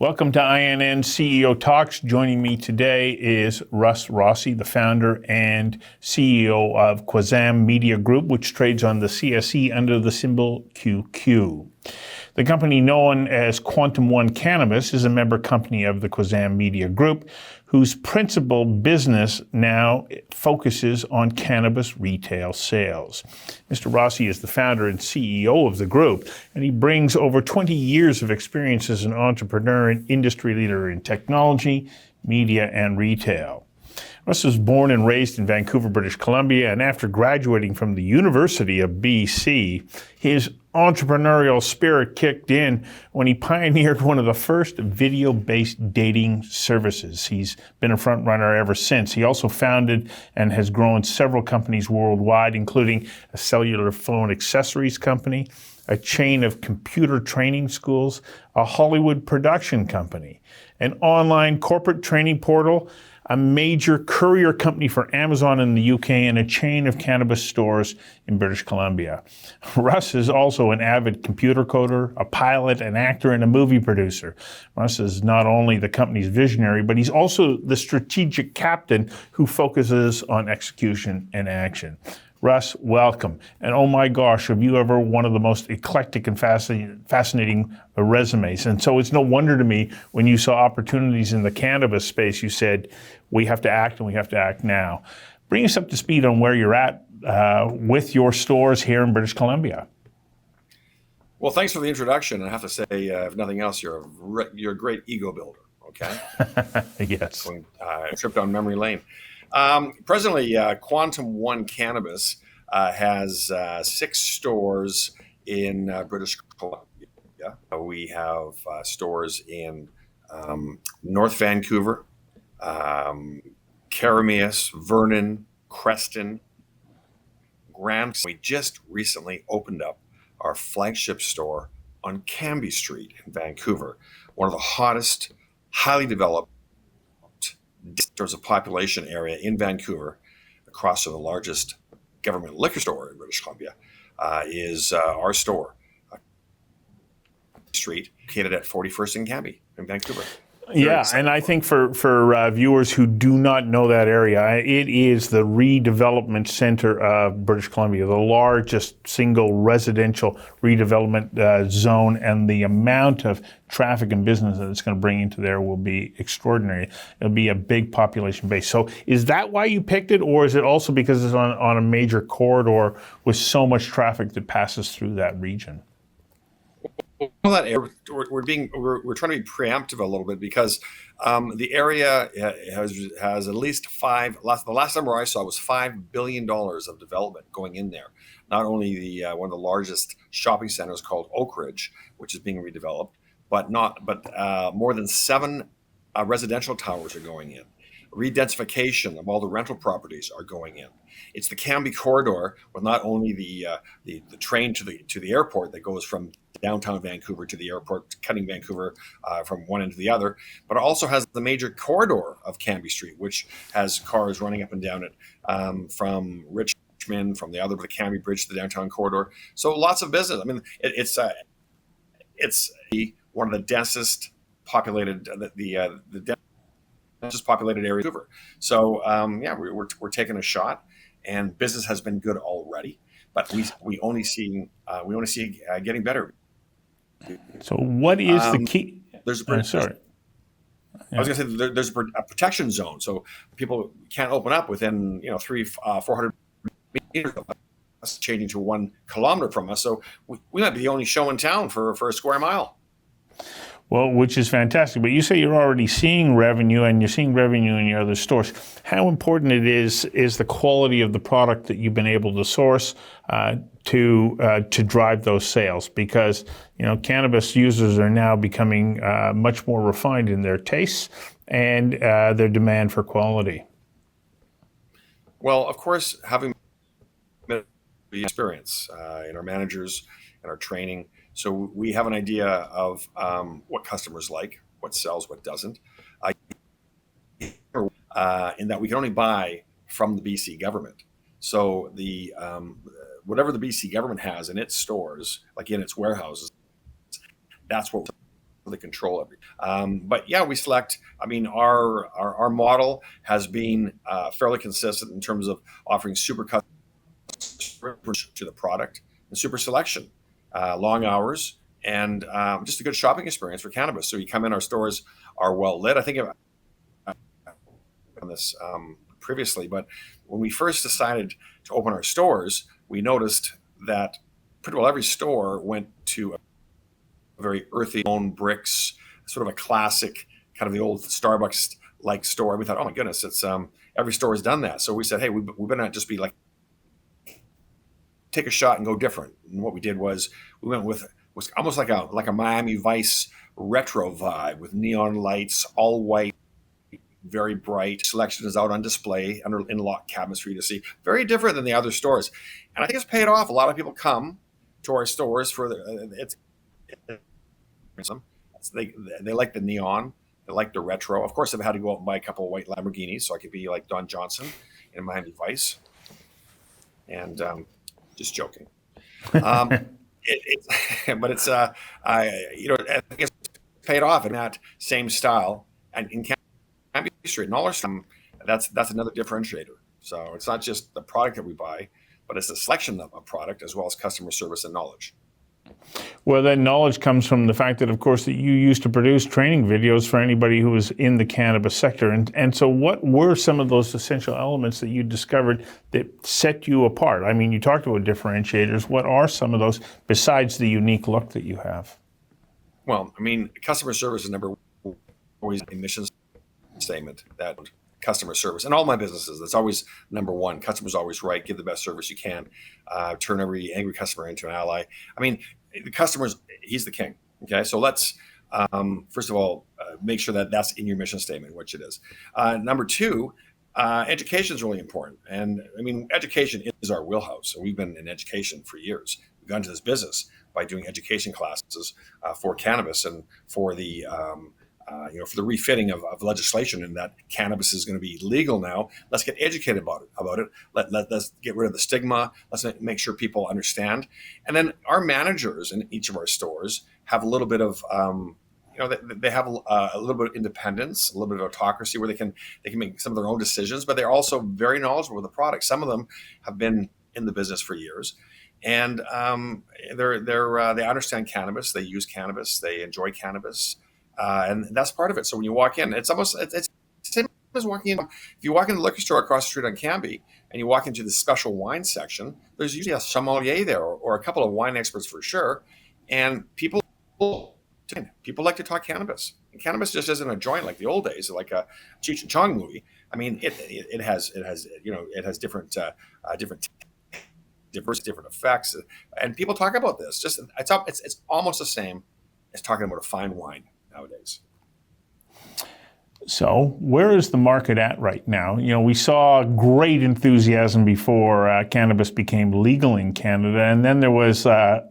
Welcome to INN CEO Talks. Joining me today is Russ Rossi, the founder and CEO of Quazam Media Group, which trades on the CSE under the symbol QQ. The company known as Quantum One Cannabis is a member company of the Quazam Media Group, whose principal business now focuses on cannabis retail sales. Mr. Rossi is the founder and CEO of the group, and he brings over 20 years of experience as an entrepreneur and industry leader in technology, media, and retail. Russ was born and raised in Vancouver, British Columbia, and after graduating from the University of BC, his entrepreneurial spirit kicked in when he pioneered one of the first video-based dating services. He's been a front runner ever since. He also founded and has grown several companies worldwide, including a cellular phone accessories company, a chain of computer training schools, a Hollywood production company, an online corporate training portal, a major courier company for Amazon in the UK, and a chain of cannabis stores in British Columbia. Russ is also an avid computer coder, a pilot, an actor, and a movie producer. Russ is not only the company's visionary, but he's also the strategic captain who focuses on execution and action. Russ, welcome. And oh my gosh, have you ever one of the most eclectic and fascinating resumes? And so it's no wonder to me when you saw opportunities in the cannabis space, you said, we have to act and we have to act now. Bring us up to speed on where you're at with your stores here in British Columbia. Well, thanks for the introduction. I have to say, if nothing else, you're a great ego builder, okay? Yes. Going, a trip down memory lane. Presently, Quantum One Cannabis has 6 stores in British Columbia. We have stores in North Vancouver, Carameus, Vernon, Creston, Graham. We just recently opened up our flagship store on Cambie Street in Vancouver, one of the hottest, highly developed in terms of population area in Vancouver, across from the largest government liquor store in British Columbia, is our store, Street, located at 41st and Cambie in Vancouver. Yeah, and I think for viewers who do not know that area, it is the redevelopment center of British Columbia, the largest single residential redevelopment zone, and the amount of traffic and business that it's going to bring into there will be extraordinary. It'll be a big population base. So is that why you picked it, or is it also because it's on a major corridor with so much traffic that passes through that region? Well, that area, we're trying to be preemptive a little bit because the area has at least the last number I saw was $5 billion of development going in there. Not only the one of the largest shopping centers called Oak Ridge, which is being redeveloped, but more than 7 residential towers are going in. Redensification of all the rental properties are going in. It's the Cambie corridor with not only the train to the airport that goes from downtown Vancouver to the airport, cutting Vancouver from one end to the other, but it also has the major corridor of Cambie Street, which has cars running up and down it from Richmond, from the Cambie Bridge to the downtown corridor. So lots of business. I mean, it's one of the densest populated densest populated area of Vancouver. So we're taking a shot, and business has been good already, but we only see getting better. So what is the key? There's I was going to say there's a protection zone, so people can't open up within 400 meters of us, changing to 1 kilometer from us. So we might be the only show in town for a square mile. Well, which is fantastic. But you say you're already seeing revenue, and you're seeing revenue in your other stores. How important it is the quality of the product that you've been able to source to drive those sales? Because cannabis users are now becoming much more refined in their tastes and their demand for quality. Well, of course, having the experience in our managers and our training. So we have an idea of what customers like, what sells, what doesn't. In that we can only buy from the BC government. So the whatever the BC government has in its stores, like in its warehouses, that's what control everything. But yeah, we select. I mean, our model has been fairly consistent in terms of offering super custom to the product and super selection, long hours, and just a good shopping experience for cannabis. So you come in, our stores are well lit. I think on this previously, but when we first decided to open our stores, we noticed that pretty well every store went to a very earthy own bricks, sort of a classic kind of the old Starbucks like store. We thought, oh my goodness, it's every store has done that. So we said, hey, we better not just be like take a shot and go different. And what we did was we went with was almost like a Miami Vice retro vibe with neon lights, all white, very bright. Selection is out on display in locked cabinets for you to see. Very different than the other stores, and I think it's paid off. A lot of people come to our stores for they like the neon, they like the retro. Of course, I've had to go out and buy a couple of white Lamborghinis so I could be like Don Johnson in Miami Vice. And just joking. But it's I think it's paid off in that same style and in Cambie Street and all our stuff. That's another differentiator. So it's not just the product that we buy, but it's the selection of a product as well as customer service and knowledge. Well, that knowledge comes from the fact that, of course, that you used to produce training videos for anybody who was in the cannabis sector. And so what were some of those essential elements that you discovered that set you apart? I mean, you talked about differentiators. What are some of those besides the unique look that you have? Well, I mean, customer service is number one, always a mission statement that customer service and all my businesses, that's always number one. Customer's always right. Give the best service you can. Turn every angry customer into an ally. I mean, the customer's, he's the king. Okay. So let's, first of all, make sure that that's in your mission statement, which it is. Number two, education is really important. And I mean, education is our wheelhouse. So we've been in education for years. We've gone into this business by doing education classes for cannabis and for the, for the refitting of legislation, and that cannabis is going to be legal now. Let's get educated about it. Let's get rid of the stigma. Let's make sure people understand. And then our managers in each of our stores have a little bit of, they have a little bit of independence, a little bit of autocracy where they can make some of their own decisions, but they're also very knowledgeable with the product. Some of them have been in the business for years, and they understand cannabis. They use cannabis. They enjoy cannabis. And that's part of it. So when you walk in, it's the same as walking in. If you walk into the liquor store across the street on Cambie and you walk into the special wine section, there's usually a sommelier there or a couple of wine experts for sure. And people like to talk cannabis. And cannabis just isn't a joint like the old days, like a Cheech and Chong movie. I mean, it has different effects, and people talk about this. It's almost the same as talking about a fine wine nowadays. So where is the market at right now? You know, we saw great enthusiasm before cannabis became legal in Canada, and then there was, the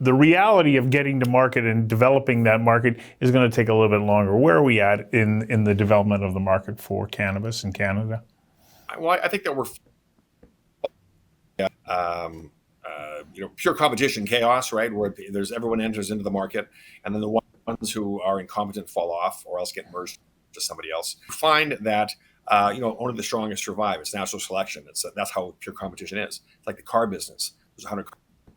reality of getting to market and developing that market is going to take a little bit longer. Where are we at in the development of the market for cannabis in Canada? Well, I think that we're pure competition chaos, right? Where everyone enters into the market, and then the ones who are incompetent fall off, or else get merged to somebody else. You find that only the strongest survive. It's natural selection. That's how pure competition is. It's like the car business. There's 100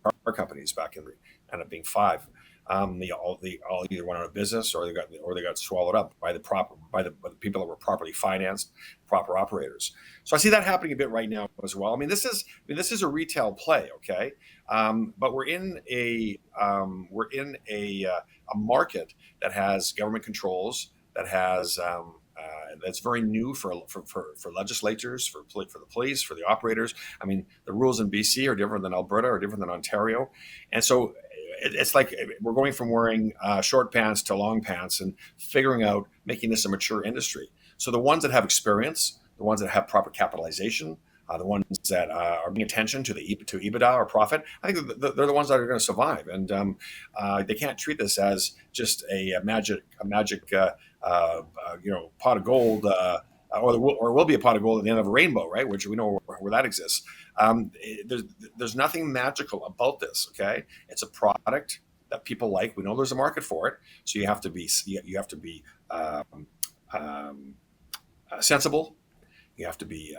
car companies back in, end up being 5. They all either went out of business or they got swallowed up by the people that were properly financed, proper operators. So I see that happening a bit right now as well. I mean, this is a retail play, okay, but we're in a market that has government controls, that has that's very new for legislators, for the police, for the operators. I mean, the rules in BC are different than Alberta, are different than Ontario, and so it's like we're going from wearing short pants to long pants and figuring out making this a mature industry. So the ones that have experience, the ones that have proper capitalization, the ones that are paying attention to EBITDA or profit, I think they're the ones that are going to survive. And they can't treat this as just a magic pot of gold. Or will be a pot of gold at the end of a rainbow, right? Which we know where that exists. There's nothing magical about this. Okay, it's a product. that people like. We know there's a market for it. So you have to be sensible. You have to be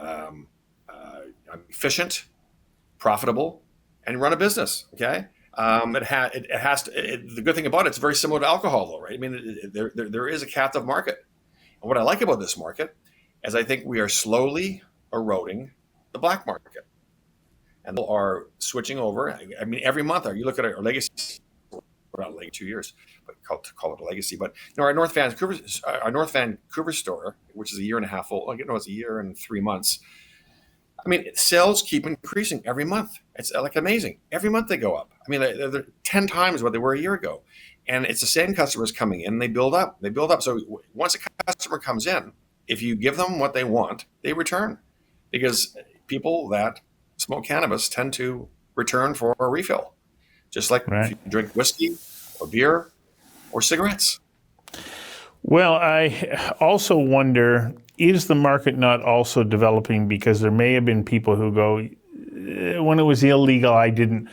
efficient, profitable, and run a business. Okay. The good thing about it's very similar to alcohol, though, right? I mean, there is a captive market. And what I like about this market is I think we are slowly eroding the black market, and people are switching over. I mean, every month, you look at our legacy, around like 2 years, but call it a legacy. But our North Vancouver store, which is a year and a half old, it's a year and 3 months. I mean, sales keep increasing every month. It's like amazing. Every month they go up. I mean, they're 10 times what they were a year ago. And it's the same customers coming in, they build up. So once a customer comes in, if you give them what they want, they return. Because people that smoke cannabis tend to return for a refill. Just like if you drink whiskey or beer or cigarettes. Well, I also wonder, is the market not also developing because there may have been people who go, when it was illegal, I didn't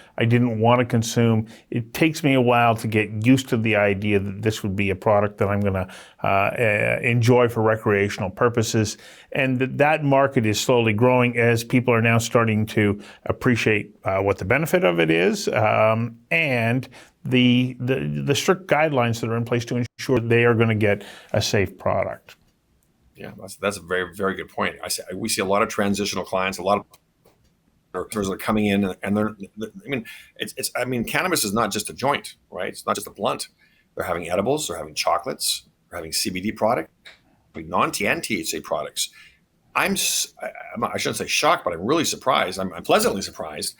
want to consume. It takes me a while to get used to the idea that this would be a product that I'm going to enjoy for recreational purposes, and that market is slowly growing as people are now starting to appreciate what the benefit of it is, and the strict guidelines that are in place to ensure they are going to get a safe product. Yeah, that's a very, very good point. We see a lot of transitional clients, a lot of customers are coming in, and cannabis is not just a joint, right? It's not just a blunt. They're having edibles, they're having chocolates, they're having CBD product, non-THC products. I shouldn't say shocked, but I'm really surprised. I'm pleasantly surprised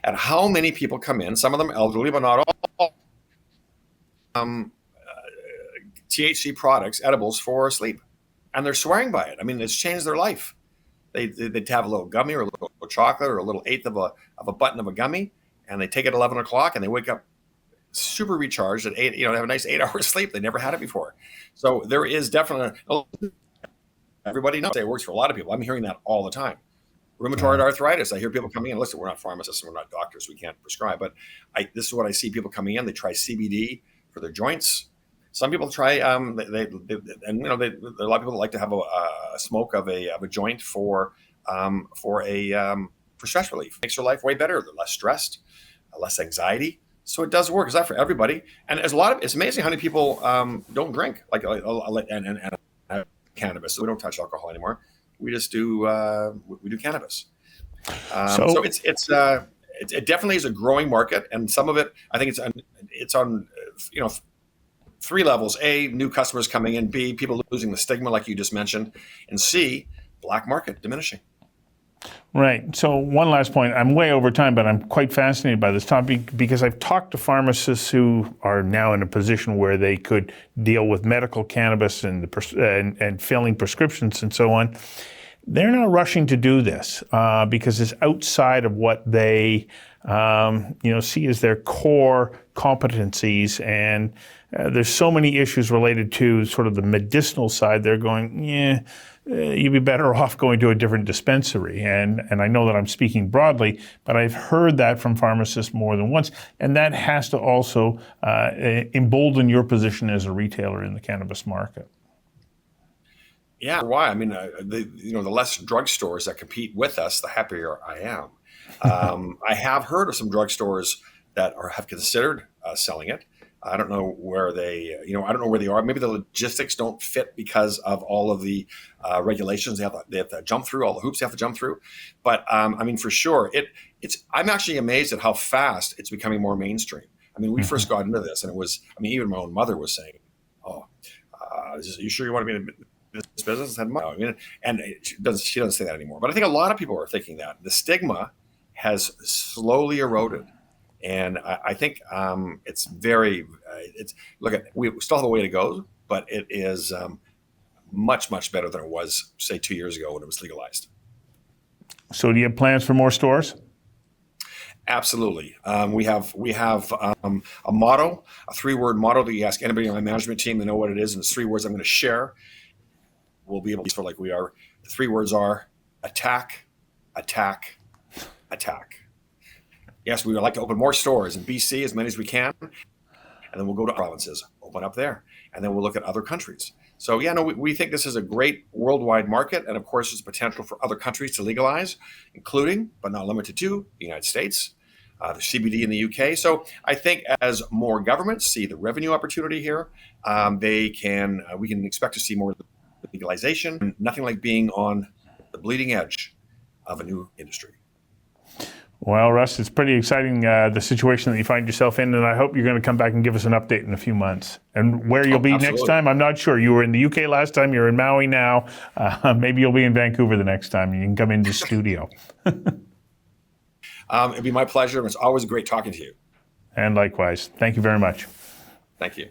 at how many people come in. Some of them elderly, but not all. THC products, edibles for sleep, and they're swearing by it. I mean, it's changed their life. They'd have a little gummy or a little chocolate or a little eighth of a button of a gummy, and they take it at 11 o'clock and they wake up super recharged at 8. They have a nice 8 hours sleep. They never had it before. So there is definitely, everybody knows it works for a lot of people. I'm hearing that all the time. Rheumatoid arthritis. I hear people coming in. Listen, we're not pharmacists and we're not doctors. We can't prescribe, but this is what I see people coming in. They try CBD for their joints. Some people try, there are a lot of people that like to have a smoke of a joint for stress relief. Makes their life way better. They're less stressed, less anxiety. So it does work. It's not for everybody. And it's amazing how many people don't drink and cannabis. So we don't touch alcohol anymore. We just do we do cannabis. So it definitely is a growing market, and some of it I think it's on 3 levels: A, new customers coming in; B, people losing the stigma, like you just mentioned; and C, black market diminishing. Right. So one last point. I'm way over time, but I'm quite fascinated by this topic because I've talked to pharmacists who are now in a position where they could deal with medical cannabis and filling prescriptions and so on. They're not rushing to do this because it's outside of what they see as their core competencies, and there's so many issues related to sort of the medicinal side. They're going, you'd be better off going to a different dispensary. And I know that I'm speaking broadly, but I've heard that from pharmacists more than once, and that has to also embolden your position as a retailer in the cannabis market. Yeah, why? I mean, the less drugstores that compete with us, the happier I am. I have heard of some drugstores that have considered selling it. I don't know where they are. Maybe the logistics don't fit because of all of the regulations they have to jump through, all the hoops they have to jump through. But for sure, I'm actually amazed at how fast it's becoming more mainstream. I mean, we first got into this, and it was. I mean, even my own mother was saying, "Oh, are you sure you want to be in this business?" And she doesn't say that anymore. But I think a lot of people are thinking that the stigma has slowly eroded. And I think it's very. We still have a way to go, but it is much, much better than it was, say, 2 years ago when it was legalized. So, do you have plans for more stores? Absolutely. We have a motto, a 3-word motto that you ask anybody on my management team to know what it is, and it's 3 words I'm going to share. We'll be able to feel like we are. The 3 words are attack, attack, attack. Yes, we would like to open more stores in BC, as many as we can. and then we'll go to provinces, open up there, and then we'll look at other countries. So yeah, no, we think this is a great worldwide market, and of course, there's potential for other countries to legalize, including but not limited to the United States, the CBD in the UK. So I think as more governments see the revenue opportunity here, we can expect to see more legalization. Nothing like being on the bleeding edge of a new industry. Well, Russ, it's pretty exciting, the situation that you find yourself in, and I hope you're going to come back and give us an update in a few months. And where you'll be absolutely. next time, I'm not sure. You were in the UK last time, you're in Maui now. Maybe you'll be in Vancouver the next time, and you can come into the studio. It'd be my pleasure, and it's always great talking to you. And likewise. Thank you very much. Thank you.